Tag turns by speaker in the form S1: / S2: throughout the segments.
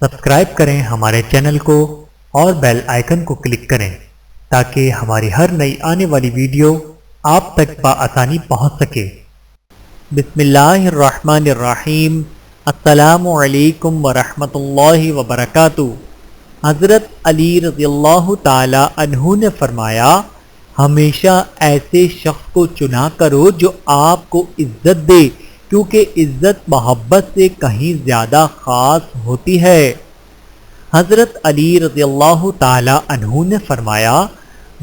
S1: Subscribe کریں ہمارے channel کو اور بیل آئیکن کو کلک کریں تاکہ ہماری ہر نئی آنے والی ویڈیو آپ تک بآسانی پہنچ سکے۔ بسم اللہ الرحمن الرحیم۔ السلام علیکم ورحمۃ اللہ وبرکاتہ۔ حضرت علی رضی اللہ تعالی عنہ نے فرمایا، ہمیشہ ایسے شخص کو چنا کرو جو آپ کو عزت دے، کیونکہ عزت محبت سے کہیں زیادہ خاص ہوتی ہے۔ حضرت علی رضی اللہ تعالی عنہ نے فرمایا،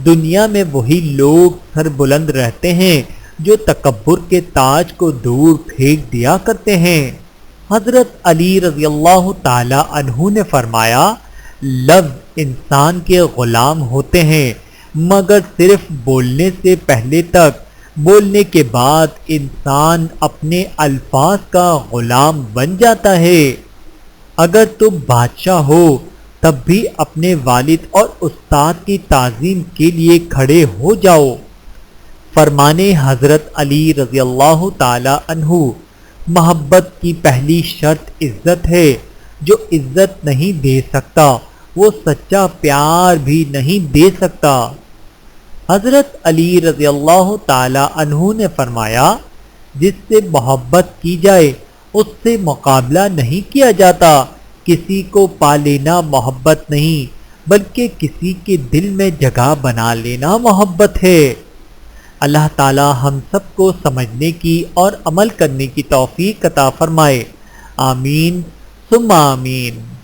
S1: دنیا میں وہی لوگ سر بلند رہتے ہیں جو تکبر کے تاج کو دور پھینک دیا کرتے ہیں۔ حضرت علی رضی اللہ تعالی عنہ نے فرمایا، لفظ انسان کے غلام ہوتے ہیں مگر صرف بولنے سے پہلے تک، بولنے کے بعد انسان اپنے الفاظ کا غلام بن جاتا ہے۔ اگر تم بادشاہ ہو تب بھی اپنے والد اور استاد کی تعظیم کے لیے کھڑے ہو جاؤ۔ فرمانے حضرت علی رضی اللہ تعالی عنہ، محبت کی پہلی شرط عزت ہے۔ جو عزت نہیں دے سکتا وہ سچا پیار بھی نہیں دے سکتا۔ حضرت علی رضی اللہ تعالی عنہ نے فرمایا، جس سے محبت کی جائے اس سے مقابلہ نہیں کیا جاتا۔ کسی کو پا لینا محبت نہیں بلکہ کسی کے دل میں جگہ بنا لینا محبت ہے۔ اللہ تعالی ہم سب کو سمجھنے کی اور عمل کرنے کی توفیق عطا فرمائے۔ آمین ثم آمین۔